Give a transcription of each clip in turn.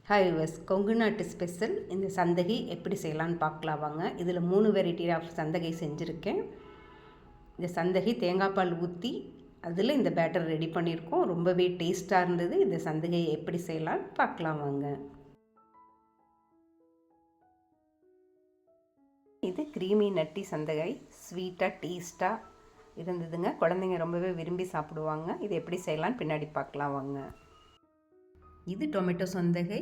Hi viewers, Kongu நாட்டு special இந்த சந்தகை எப்படி செய்யலான்னு பார்க்கலாம் வாங்க. இதில் 3 வெரைட்டி ஆஃப் சந்தகை செஞ்சுருக்கேன். இந்த சந்தகை தேங்காய் பால் ஊற்றி அதில் இந்த பேட்டர் ரெடி பண்ணியிருக்கோம். ரொம்பவே டேஸ்ட்டாக இருந்தது. இந்த சந்தகையை எப்படி செய்யலான்னு பார்க்கலாம் வாங்க. இது க்ரீமி நட்டி சந்தகை, ஸ்வீட்டாக டேஸ்ட்டாக இருந்ததுங்க. குழந்தைங்க ரொம்பவே விரும்பி சாப்பிடுவாங்க. இது எப்படி செய்யலான்னு பின்னாடி பார்க்கலாம் வாங்க. இது டொமேட்டோ சந்தகை,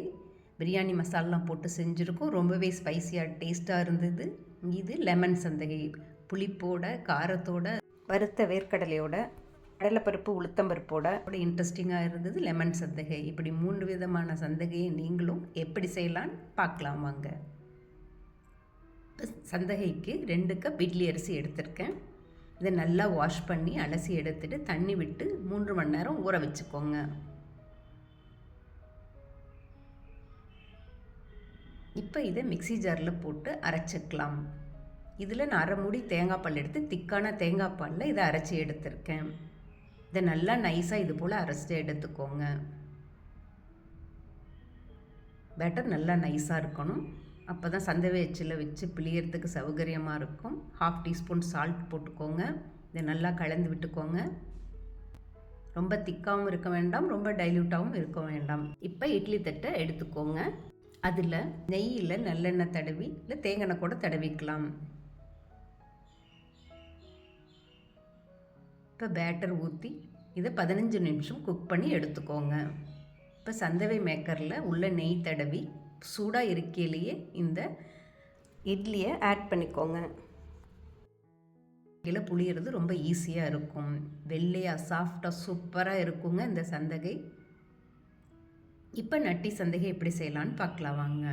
பிரியாணி மசாலாம் போட்டு செஞ்சுருக்கோம். ரொம்பவே ஸ்பைஸியாக டேஸ்ட்டாக இருந்தது. இது லெமன் சந்தகை, புளிப்போட காரத்தோட வறுத்த வேர்க்கடலையோட கடலைப்பருப்பு உளுத்தம்பருப்போட இன்ட்ரெஸ்டிங்காக இருந்தது. லெமன் சந்தகை. இப்படி 3 விதமான சந்தகையை நீங்களும் எப்படி செய்யலான்னு பார்க்கலாம் வாங்க. சந்தகைக்கு 2 கப் இட்லி அரிசி எடுத்திருக்கேன். இதை நல்லா வாஷ் பண்ணி அலசி எடுத்துட்டு தண்ணி விட்டு 3 மணி நேரம் ஊற வச்சுக்கோங்க. இப்போ இதை மிக்சி ஜாரில் போட்டு அரைச்சிக்கலாம். இதில் நான் அரை மூடி தேங்காய் பால் எடுத்து திக்கான தேங்காய் பாலில் இதை அரைச்சி எடுத்திருக்கேன். இதை நல்லா நைஸாக இது போல் அரைச்சி எடுத்துக்கோங்க. பேட்டர் நல்லா நைஸாக இருக்கணும். அப்போ தான் சந்தகை எச்சில் வச்சு பிழியறதுக்கு சௌகரியமாக இருக்கும். 1/2 டீஸ்பூன் சால்ட் போட்டுக்கோங்க. இதை நல்லா கலந்து விட்டுக்கோங்க. ரொம்ப திக்காகவும் இருக்க வேண்டாம், ரொம்ப டைல்யூட்டாகவும் இருக்க வேண்டாம். இப்போ இட்லி தட்டை எடுத்துக்கோங்க. அதில் நெய்யில் நல்லெண்ணெய் தடவி இல்லை தேங்காய் கூட தடவிக்கலாம். இப்போ பேட்டர் ஊற்றி இதை 15 நிமிஷம் குக் பண்ணி எடுத்துக்கோங்க. இப்போ சந்தகை மேக்கரில் உள்ள நெய் தடவி சூடாக இருக்கையிலேயே இந்த இட்லியை ஆட் பண்ணிக்கோங்க. இதில் புளியறது ரொம்ப ஈஸியாக இருக்கும். வெள்ளையாக சாஃப்டாக சூப்பராக இருக்குங்க இந்த சந்தகை. இப்போ நட்டி சந்தகை எப்படி செய்யலான்னு பார்க்கலாம் வாங்க.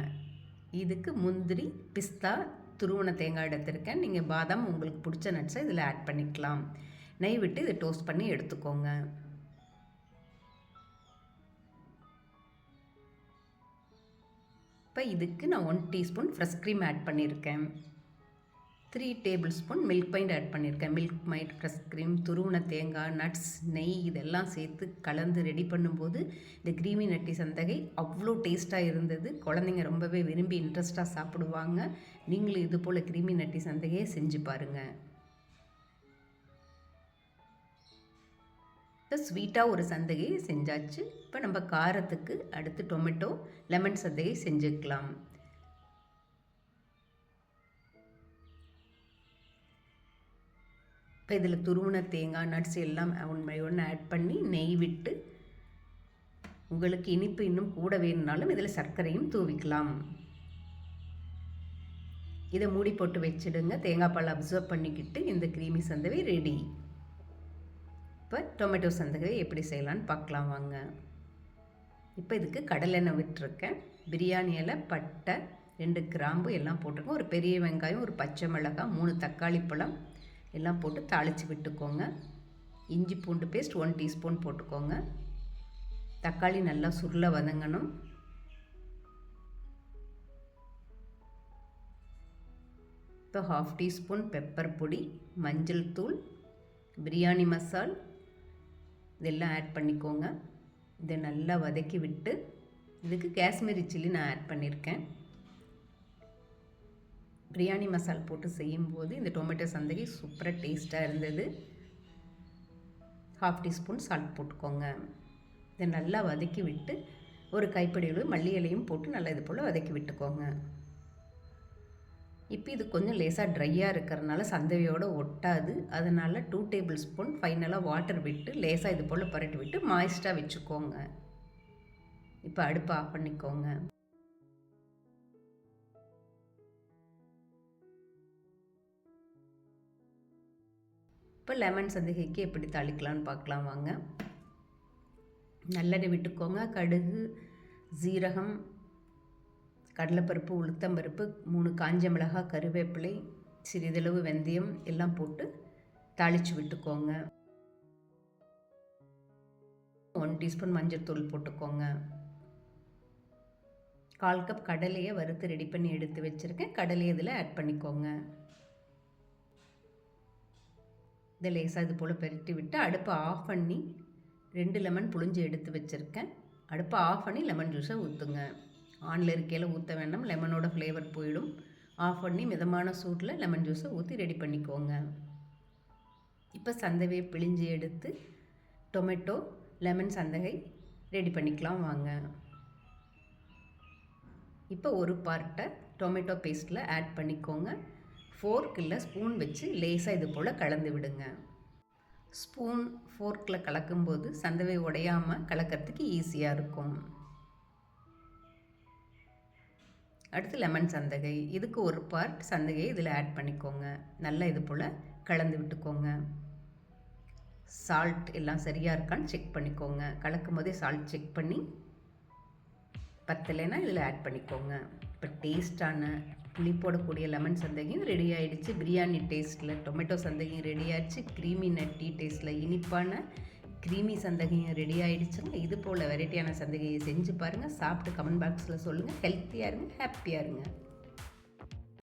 இதுக்கு முந்திரி, பிஸ்தா, துருவன தேங்காய் எடுத்திருக்கேன். நீங்கள் பாதாம் உங்களுக்கு பிடிச்ச நட்ஸை இதில் ஆட் பண்ணிக்கலாம். நெய் விட்டு இதை டோஸ்ட் பண்ணி எடுத்துக்கோங்க. இப்போ இதுக்கு நான் 1 டீஸ்பூன் ஃப்ரெஷ் க்ரீம் ஆட் பண்ணியிருக்கேன். 3 tablespoon milkmaid add பண்ணியிருக்கேன். மில்க் மைண்ட், ஃப்ரெஷ் க்ரீம், துருவன தேங்காய், நட்ஸ், நெய் இதெல்லாம் சேர்த்து கலந்து ரெடி பண்ணும்போது இந்த க்ரீமி நட்டி சந்தகை அவ்வளோ டேஸ்ட்டாக இருந்தது. குழந்தைங்க ரொம்பவே விரும்பி இன்ட்ரெஸ்ட்டாக சாப்பிடுவாங்க. நீங்களும் இது போல் க்ரீமி நட்டி சந்தகையை செஞ்சு பாருங்கள். இப்போ ஸ்வீட்டாக ஒரு சந்தகையை செஞ்சாச்சு. இப்போ நம்ம காரத்துக்கு அடுத்து டொமேட்டோ லெமன் சந்தகை செஞ்சுக்கலாம். இப்போ இதில் துருவன தேங்காய், நட்ஸ் எல்லாம் ஒன்று ஆட் பண்ணி நெய் விட்டு, உங்களுக்கு இனிப்பு இன்னும் கூட வேணும்னாலும் இதில் சர்க்கரையும் தூவிக்கலாம். இதை மூடி போட்டு வச்சுடுங்க. தேங்காய் பால் அப்சர்வ் பண்ணிக்கிட்டு இந்த க்ரீமி சந்தகை ரெடி. இப்போ டொமேட்டோ சந்தகை எப்படி செய்யலான்னு பார்க்கலாம் வாங்க. இப்போ இதுக்கு கடலெண்ணெய் விட்டுருக்கேன். பிரியாணி இலை, பட்டை, 2 கிராம்பு எல்லாம் போட்டிருக்கேன். ஒரு பெரிய வெங்காயம், ஒரு பச்சை மிளகாய், 3 தக்காளி பழம் எல்லாம் போட்டு தாளித்து விட்டுக்கோங்க. இஞ்சி பூண்டு பேஸ்ட் 1 டீஸ்பூன் போட்டுக்கோங்க. தக்காளி நல்லா சுருள வதங்கணும். இப்போ 1/2 டீஸ்பூன் பெப்பர் பொடி, மஞ்சள் தூள், பிரியாணி மசால் இதெல்லாம் ஆட் பண்ணிக்கோங்க. இதை நல்லா வதக்கி விட்டு இதுக்கு காஷ்மீரி சில்லி நான் ஆட் பண்ணியிருக்கேன். பிரியாணி மசாலா போட்டு செய்யும்போது இந்த டொமேட்டோ சந்தகை சூப்பராக டேஸ்ட்டாக இருந்தது. 1/2 டீஸ்பூன் சால்ட் போட்டுக்கோங்க. இதை நல்லா வதக்கி விட்டு ஒரு கைப்பிடி மல்லி இலையும் போட்டு நல்லா இது போல் வதக்கி விட்டுக்கோங்க. இப்போ இது கொஞ்சம் லேசாக ட்ரையாக இருக்கிறதுனால சந்தகையோடு ஒட்டாது. அதனால் 2 டேபிள் ஸ்பூன் ஃபைனலாக வாட்டர் விட்டு லேசாக இது போல் பரட்டி விட்டு மாய்ஸ்டாக வச்சுக்கோங்க. இப்போ அடுப்பை ஆஃப் பண்ணிக்கோங்க. இப்போ லெமன் சந்தகைக்கு எப்படி தாளிக்கலான்னு பார்க்கலாம் வாங்க. நல்லெண்ணெய் விட்டுக்கோங்க. கடுகு, ஜீரகம், கடலைப்பருப்பு, உளுத்தம்பருப்பு, 3 காஞ்ச மிளகாய், கருவேப்பிலை, சிறிதளவு வெந்தயம் எல்லாம் போட்டு தாளித்து விட்டுக்கோங்க. 1 டீஸ்பூன் மஞ்சள் தூள் போட்டுக்கோங்க. 1/4 கப் கடலையை வறுத்து ரெடி பண்ணி எடுத்து வச்சுருக்கேன். கடலையை இதில் ஆட் பண்ணிக்கோங்க. இதை லேசாக இது போல் பெரட்டி விட்டு அடுப்பை ஆஃப் பண்ணி 2 லெமன் புழிஞ்சு எடுத்து வச்சுருக்கேன். அடுப்பை ஆஃப் பண்ணி லெமன் ஜூஸை ஊற்றுங்க. ஆனில் இருக்கையில் ஊற்ற வேண்டாம், லெமனோட ஃப்ளேவர் போயிடும். ஆஃப் பண்ணி மிதமான சூட்டில் லெமன் ஜூஸை ஊற்றி ரெடி பண்ணிக்கோங்க. இப்போ சந்தகையை பிழிஞ்சு எடுத்து டொமேட்டோ லெமன் சந்தகை ரெடி பண்ணிக்கலாம் வாங்க. இப்போ ஒரு பார்ட்டை டொமேட்டோ பேஸ்ட்டில் ஆட் பண்ணிக்கோங்க. ஃபோர்க் இல்லை ஸ்பூன் வச்சு லேசாக இது போல் கலந்து விடுங்க. ஸ்பூன் ஃபோர்க்கில் கலக்கும்போது சந்தகை உடையாமல் கலக்கிறதுக்கு ஈஸியாக இருக்கும். அடுத்து லெமன் சந்தகை, இதுக்கு ஒரு பார்ட் சந்தகையை இதில் ஆட் பண்ணிக்கோங்க. நல்லா இது போல் கலந்து விட்டுக்கோங்க. சால்ட் எல்லாம் சரியாக இருக்கான்னு செக் பண்ணிக்கோங்க. கலக்கும் போதே சால்ட் செக் பண்ணி பத்தலைன்னா இதில் ஆட் பண்ணிக்கோங்க. இப்போ டேஸ்டான புளி போடக்கூடிய லெமன் சந்தகையும் ரெடி ஆகிடுச்சு. பிரியாணி டேஸ்ட்டில் டொமேட்டோ சந்தகையும் ரெடி ஆகிடுச்சு. க்ரீமி நட்டி டேஸ்ட்டில் இனிப்பான க்ரீமி சந்தகையும் ரெடி ஆகிடுச்சுங்க. இது போல் வெரைட்டியான சந்தகையை செஞ்சு பாருங்கள். சாப்பிட்டு கமெண்ட் பாக்ஸில் சொல்லுங்கள். ஹெல்த்தியாக இருங்க, ஹாப்பியாக இருங்க.